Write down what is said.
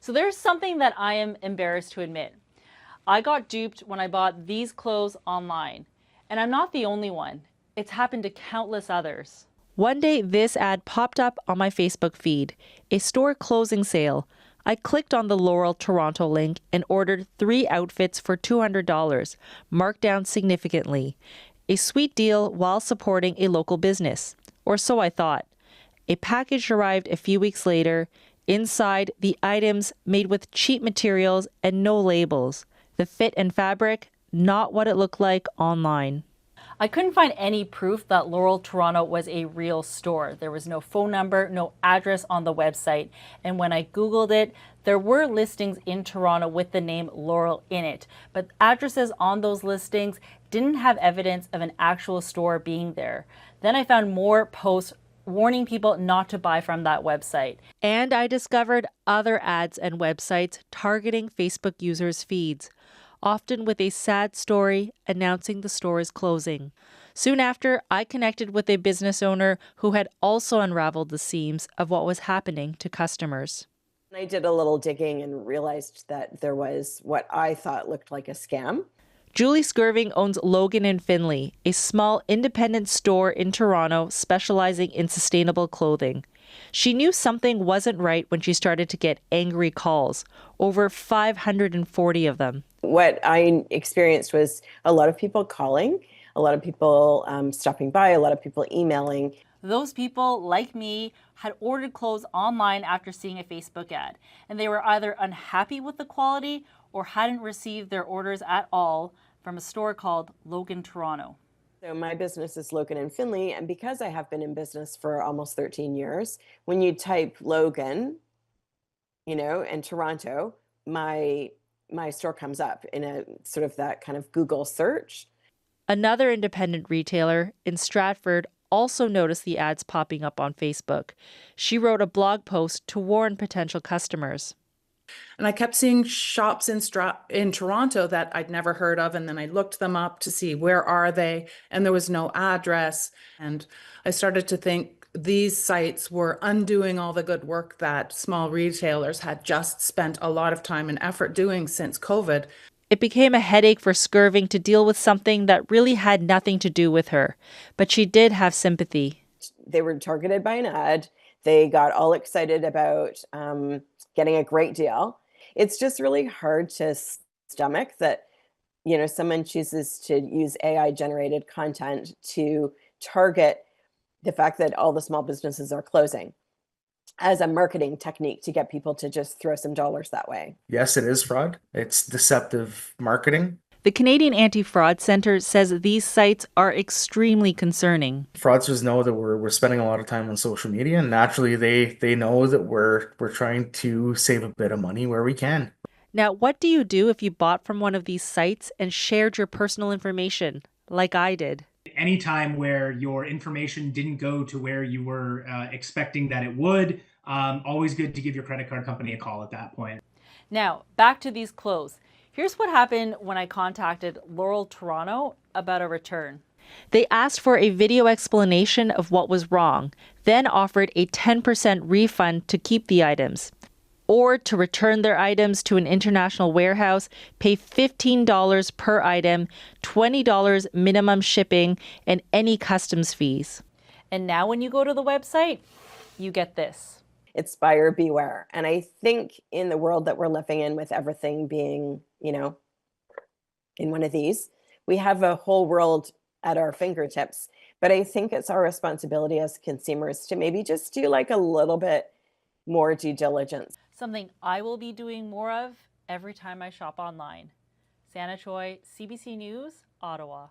So there's something that I am embarrassed to admit. I got duped when I bought these clothes online. And I'm not the only one. It's happened to countless others. One day, this ad popped up on my Facebook feed, a store closing sale. I clicked on the Laurel Toronto link and ordered 3 outfits for $200, marked down significantly. A sweet deal while supporting a local business. Or so I thought. A package arrived a few weeks later. Inside, the items made with cheap materials and no labels. The fit and fabric, not what it looked like online. I couldn't find any proof that Laurel Toronto was a real store. There was no phone number, no address on the website. And when I Googled it, there were listings in Toronto with the name Laurel in it. But addresses on those listings didn't have evidence of an actual store being there. Then I found more posts warning people not to buy from that website. And I discovered other ads and websites targeting Facebook users' feeds, often with a sad story announcing the store is closing. Soon after, I connected with a business owner who had also unraveled the seams of what was happening to customers. I did a little digging and realized that there was what I thought looked like a scam. Julie Skirving owns Logan and Finley, a small independent store in Toronto specializing in sustainable clothing. She knew something wasn't right when she started to get angry calls, over 540 of them. What I experienced was a lot of people calling, a lot of people stopping by, a lot of people emailing. Those people, like me, had ordered clothes online after seeing a Facebook ad, and they were either unhappy with the quality or hadn't received their orders at all from a store called Logan Toronto. So my business is Logan and Finley, and because I have been in business for almost 13 years, when you type Logan, and Toronto, my store comes up in a sort of that kind of Google search. Another independent retailer in Stratford also noticed the ads popping up on Facebook. She wrote a blog post to warn potential customers. And I kept seeing shops in Toronto that I'd never heard of. And then I looked them up to see where are they, and there was no address. And I started to think these sites were undoing all the good work that small retailers had just spent a lot of time and effort doing since COVID. It became a headache for Skirving to deal with something that really had nothing to do with her. But she did have sympathy. They were targeted by an ad. They got all excited about getting a great deal. It's just really hard to stomach that, someone chooses to use AI generated content to target the fact that all the small businesses are closing as a marketing technique to get people to just throw some dollars that way. Yes, it is fraud. It's deceptive marketing. The Canadian Anti-Fraud Centre says these sites are extremely concerning. Fraudsters know that we're spending a lot of time on social media, and naturally they know that we're trying to save a bit of money where we can. Now, what do you do if you bought from one of these sites and shared your personal information, like I did? Anytime where your information didn't go to where you were expecting that it would, always good to give your credit card company a call at that point. Now, back to these clothes. Here's what happened when I contacted Laurel Toronto about a return. They asked for a video explanation of what was wrong, then offered a 10% refund to keep the items, or to return their items to an international warehouse, pay $15 per item, $20 minimum shipping, and any customs fees. And now when you go to the website, you get this. It's buyer beware. And I think in the world that we're living in, with everything being, in one of these, we have a whole world at our fingertips. But I think it's our responsibility as consumers to maybe just do like a little bit more due diligence. Something I will be doing more of every time I shop online. Sana Choi, CBC News, Ottawa.